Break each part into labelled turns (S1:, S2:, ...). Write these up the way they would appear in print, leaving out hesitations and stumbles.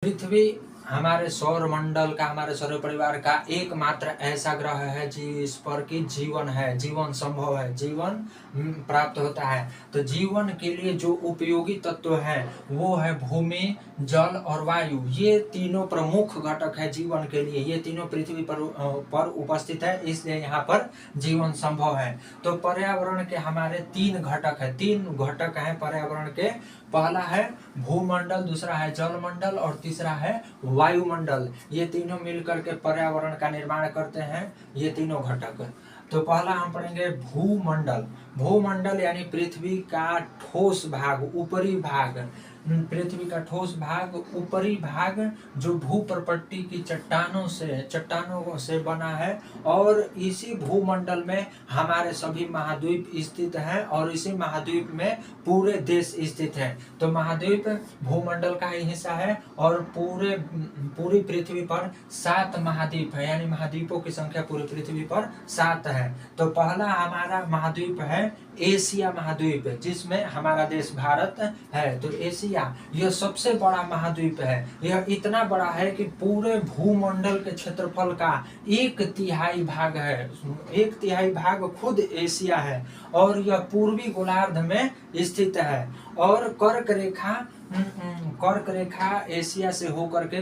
S1: पृथ्वी हमारे सौर मंडल का, हमारे सौर परिवार का एकमात्र ऐसा ग्रह है जिस पर कि जीवन है, जीवन संभव है, जीवन प्राप्त होता है। तो जीवन के लिए जो उपयोगी तत्व है वो है भूमि, जल और वायु। ये तीनों प्रमुख घटक है जीवन के लिए। ये तीनों पृथ्वी पर उपस्थित है, इसलिए यहाँ पर जीवन संभव है। तो पर्यावरण के हमारे तीन घटक है, तीन घटक है पर्यावरण के। पहला है भूमंडल, दूसरा है जलमंडल और तीसरा है वायुमंडल। ये तीनों मिलकर के पर्यावरण का निर्माण करते हैं, ये तीनों घटक। तो पहला हम पढ़ेंगे भूमंडल। भूमंडल यानी पृथ्वी का ठोस भाग, ऊपरी भाग। पृथ्वी का ठोस भाग, ऊपरी भाग जो भूप्रपट्टी की चट्टानों से बना है। और इसी भूमंडल में हमारे सभी महाद्वीप स्थित हैं और इसी महाद्वीप में पूरे देश स्थित हैं। तो महाद्वीप भूमंडल का ही हिस्सा है और पूरी पृथ्वी पर 7 महाद्वीप है, यानी महाद्वीपों की संख्या पूरी पृथ्वी पर 7 है। तो पहला हमारा महाद्वीप है एशिया महाद्वीप, जिसमें हमारा देश भारत है। तो एशिया यह सबसे बड़ा महाद्वीप है। यह इतना बड़ा है कि पूरे भूमंडल के क्षेत्रफल का 1/3 भाग है, 1/3 भाग खुद एशिया है। और यह पूर्वी गोलार्ध में स्थित है। और कर्क रेखा एशिया से होकर के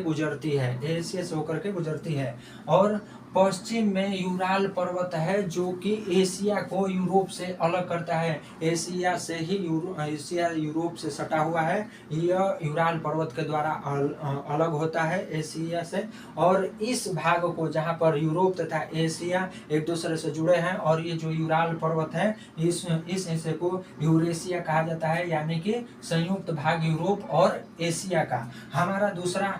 S1: गुजरती है। और पश्चिम में यूराल पर्वत है जो कि एशिया को यूरोप से अलग करता है। एशिया यूरोप से सटा हुआ है। यह यूराल पर्वत के द्वारा अलग होता है एशिया से। और इस भाग को, जहां पर यूरोप तथा एशिया एक दूसरे से जुड़े हैं, और ये जो यूराल पर्वत है इस हिस्से को यूरेशिया कहा जाता है, यानी कि संयुक्त भाग यूरोप और एशिया का। हमारा दूसरा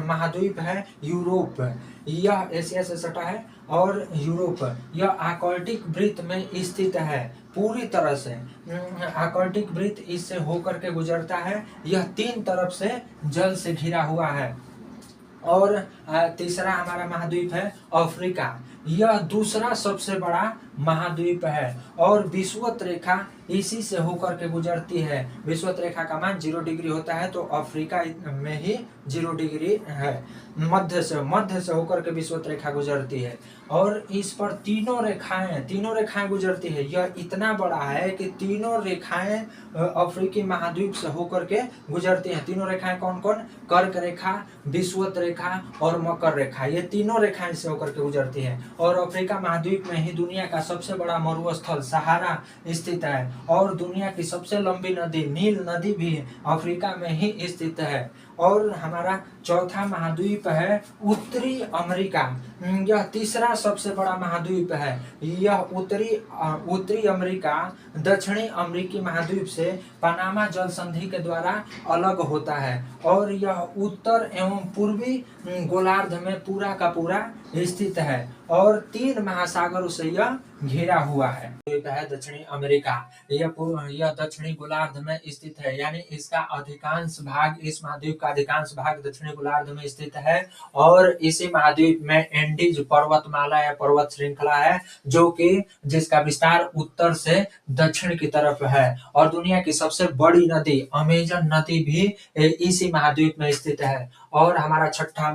S1: महाद्वीप है यूरोप। यह एशिया से सटा है और यूरोप यह आर्कटिक वृत्त में स्थित है पूरी तरह से। आर्कटिक वृत्त इससे होकर के गुजरता है। यह 3 तरफ से जल से घिरा हुआ है। और तीसरा हमारा महाद्वीप है अफ्रीका। यह दूसरा सबसे बड़ा महाद्वीप है और विषुवत रेखा इसी से होकर के गुजरती है। विषुवत रेखा का मान 0 डिग्री होता है, तो अफ्रीका में ही 0 डिग्री है। मध्य से होकर के विषुवत रेखा गुजरती है और इस पर तीनों रेखाएं गुजरती है। यह इतना बड़ा है कि तीनों रेखाएं अफ्रीकी महाद्वीप से होकर के गुजरती हैं। तीनों रेखाएं कौन कौन? कर्क रेखा, विषुवत रेखा और मकर रेखा। ये तीनों रेखाएं से होकर के गुजरती है। और अफ्रीका महाद्वीप में ही दुनिया का सबसे बड़ा मरुस्थल सहारा स्थित है। और दुनिया की सबसे लंबी नदी नील नदी भी अफ्रीका में ही स्थित है। और हमारा चौथा महाद्वीप है उत्तरी अमेरिका। यह तीसरा सबसे बड़ा महाद्वीप है। यह उत्तरी अमेरिका दक्षिणी अमेरिकी महाद्वीप से पनामा जल संधि के द्वारा अलग होता है। और यह उत्तर एवं पूर्वी गोलार्ध में पूरा का पूरा स्थित है और 3 महासागरों से यह घिरा हुआ है। दक्षिणी अमेरिका यह दक्षिणी गोलार्ध में स्थित है, यानी इसका अधिकांश भाग, इस महाद्वीप का अधिकांश भाग दक्षिणी गोलार्ध में स्थित है। और इसी महाद्वीप में एंडीज पर्वतमाला या पर्वत श्रृंखला है, जो कि जिसका विस्तार उत्तर से दक्षिण की तरफ है। और दुनिया की सबसे बड़ी नदी अमेजन नदी भी इसी महाद्वीप में स्थित है। और हमारा छठा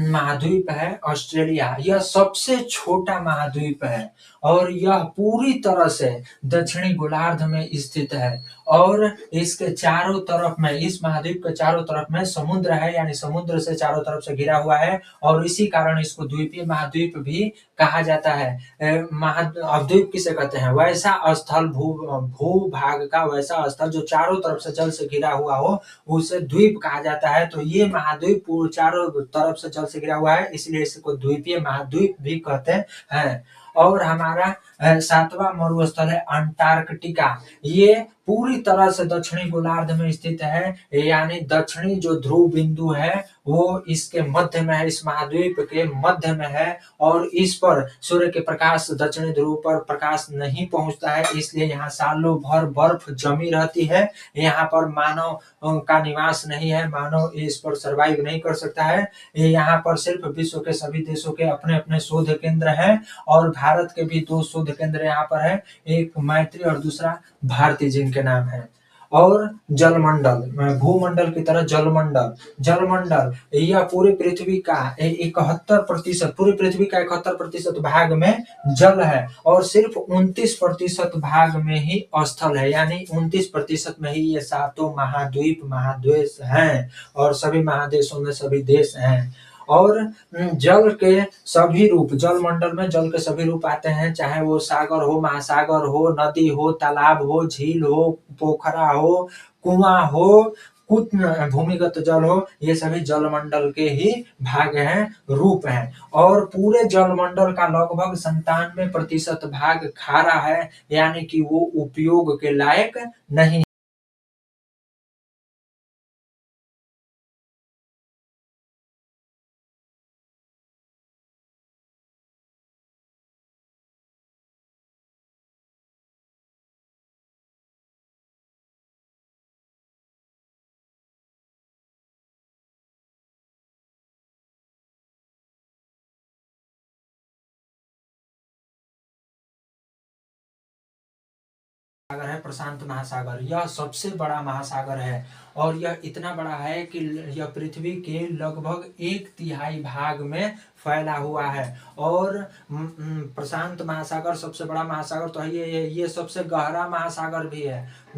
S1: महाद्वीप है ऑस्ट्रेलिया। यह सबसे छोटा महाद्वीप है और यह पूरी तरह से दक्षिणी गोलार्ध में स्थित है। और इसके चारों तरफ में, इस महाद्वीप के चारों तरफ में समुद्र है, यानी समुद्र से चारों तरफ से घिरा हुआ है। और इसी कारण इसको द्वीपीय महाद्वीप भी कहा जाता है। द्वीप किसे कहते हैं? वैसा स्थल, भूभाग का वैसा स्थल जो चारों तरफ से जल से घिरा हुआ हो, उसे द्वीप कहा जाता है। तो ये महाद्वीप चारों तरफ से जल से घिरा हुआ है, इसलिए इसको द्वीपीय महाद्वीप भी कहते हैं। और हमारा 7वां मरुस्थल है अंटार्कटिका। ये पूरी तरह से दक्षिणी गोलार्ध में स्थित है, यानी दक्षिणी जो ध्रुव बिंदु है वो इसके मध्य में है, इस महाद्वीप के मध्य में है। और इस पर सूर्य के प्रकाश, दक्षिणी ध्रुव पर प्रकाश नहीं पहुंचता है, इसलिए यहाँ सालों भर बर्फ जमी रहती है। यहाँ पर मानव का निवास नहीं है, मानव इस पर सर्वाइव नहीं कर सकता है। यहाँ पर सिर्फ विश्व के सभी देशों के अपने अपने शोध केंद्र हैं और भारत के भी 2 शोध केंद्र यहाँ पर है, एक मैत्री और दूसरा भारती जिनके नाम है। और जलमंडल, भूमंडल की तरह जलमंडल, जलमंडल यह पूरी पृथ्वी का 71%, पूरी पृथ्वी का 71% भाग में जल है और सिर्फ 29% भाग में ही स्थल है, यानी 29% में ही ये सातों महाद्वीप महादेश हैं और सभी महादेशों में सभी देश हैं। और जल के सभी रूप, जलमंडल में जल के सभी रूप आते हैं, चाहे वो सागर हो, महासागर हो, नदी हो, तालाब हो, झील हो, पोखरा हो, कुआं हो, कुछ भूमिगत जल हो, ये सभी जलमंडल के ही भाग हैं, रूप हैं। और पूरे जलमंडल का लगभग 97% भाग खारा है, यानी कि वो उपयोग के लायक नहीं। सागर है प्रशांत महासागर, यह सबसे बड़ा महासागर है और यह इतना बड़ा है कि यह पृथ्वी के लगभग 1/3 भाग में फैला हुआ है। और प्रशांत महासागर सबसे बड़ा महासागर तो है, ये सबसे गहरा महासागर भी है।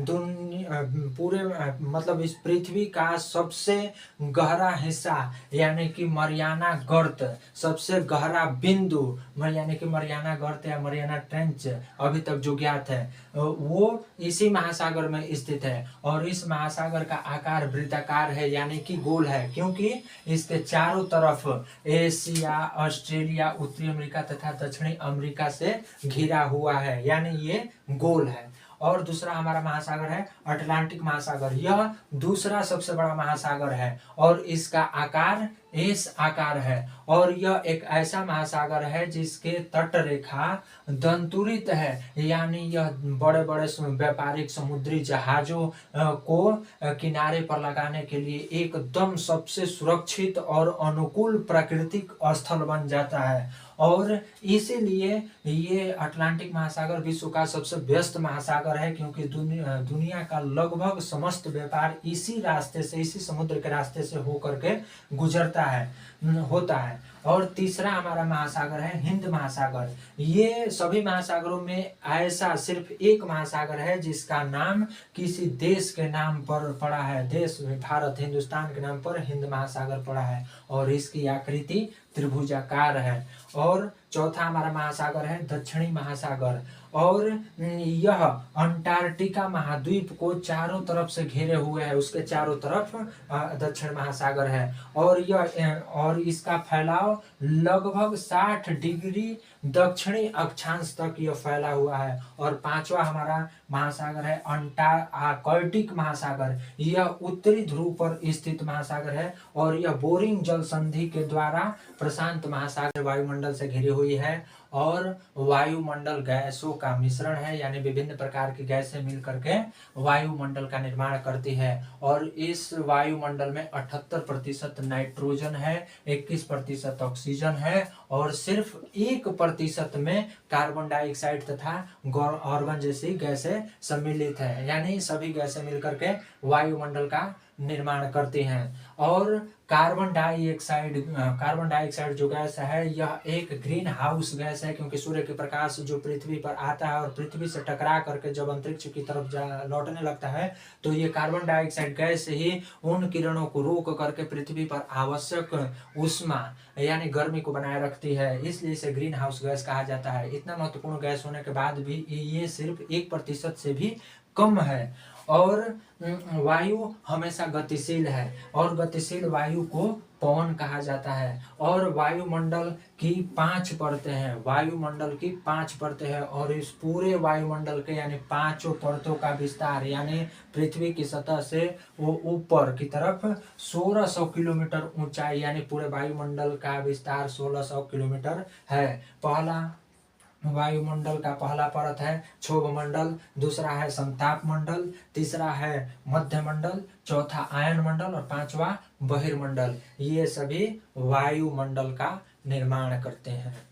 S1: पूरे मतलब इस पृथ्वी का सबसे गहरा हिस्सा यानी कि मरियाना गर्त, सबसे गहरा बिंदु यानी कि मरियाना गर्त या मरियाना ट्रेंच अभी तक जो ज्ञात है वो इसी महासागर में स्थित है। और इस महासागर का आकार वृत्ताकार है, यानी कि गोल है, क्योंकि इसके चारों तरफ एशिया, ऑस्ट्रेलिया, उत्तरी अमेरिका तथा दक्षिणी अमेरिका से घिरा हुआ है, यानी ये गोल है। और दूसरा हमारा महासागर है अटलांटिक महासागर, यह दूसरा सबसे बड़ा महासागर है और इसका आकार एस आकार है। और यह एक ऐसा महासागर है जिसके तट रेखा दंतुरित है, यानी यह बड़े बड़े व्यापारिक समुद्री जहाजों को किनारे पर लगाने के लिए एकदम सबसे सुरक्षित और अनुकूल प्राकृतिक स्थल बन जाता है। और इसीलिए ये अटलांटिक महासागर विश्व का सबसे व्यस्त महासागर है, क्योंकि दुनिया का लगभग समस्त व्यापार इसी रास्ते से, इसी समुद्र के रास्ते से होकर के गुजरता है, होता है। और तीसरा हमारा महासागर है हिंद महासागर। ये सभी महासागरों में ऐसा सिर्फ एक महासागर है जिसका नाम किसी देश के नाम पर पड़ा है, देश भारत हिंदुस्तान के नाम पर हिंद महासागर पड़ा है और इसकी आकृति त्रिभुजाकार है। और चौथा हमारा महासागर है दक्षिणी महासागर, और यह अंटार्कटिका महाद्वीप को चारों तरफ से घेरे हुए है, उसके चारों तरफ दक्षिण महासागर है। और इसका फैलाव लगभग 60 डिग्री दक्षिणी अक्षांश तक यह फैला हुआ है। और पांचवा हमारा महासागर है अंटार्कटिक महासागर, यह उत्तरी ध्रुव पर स्थित महासागर है और यह बोरिंग जल संधि के द्वारा प्रशांत महासागर वायुमंडल से घिरी हुई है। और वायुमंडल गैसों का मिश्रण है, यानी विभिन्न प्रकार की गैसें मिल करके वायुमंडल का निर्माण करती है। और इस वायुमंडल में 78% नाइट्रोजन है, 21% ऑक्सीजन है और सिर्फ 1% में कार्बन डाइऑक्साइड तथा ऑर्गन जैसी गैसें सम्मिलित है, यानी सभी गैसें मिलकर के वायुमंडल का निर्माण करती हैं। और कार्बन डाइऑक्साइड जो गैस है यह एक ग्रीन हाउस गैस है, क्योंकि सूर्य के प्रकाश जो पृथ्वी पर आता है और पृथ्वी से टकरा करके जब अंतरिक्ष की तरफ लौटने लगता है तो ये कार्बन डाइऑक्साइड गैस ही उन किरणों को रोक करके पृथ्वी पर आवश्यक ऊष्मा यानी गर्मी को बनाए रखती है, इसलिए इसे ग्रीन हाउस गैस कहा जाता है। इतना महत्वपूर्ण गैस होने के बाद भी ये सिर्फ 1% से भी कम है। और वायु हमेशा गतिशील है और गतिशील वायु को पवन कहा जाता है। और वायुमंडल की 5 परतें हैं, वायुमंडल की 5 परतें हैं और इस पूरे वायुमंडल के यानी 5 परतों का विस्तार यानी पृथ्वी की सतह से वो ऊपर की तरफ 1600 किलोमीटर ऊंचाई, यानी पूरे वायुमंडल का विस्तार 1600 किलोमीटर है। पहला वायुमंडल का पहला परत है क्षोभ मंडल, दूसरा है संताप मंडल, तीसरा है मध्य मंडल, चौथा आयन मंडल और पांचवा बहिर्मंडल। ये सभी वायुमंडल का निर्माण करते हैं।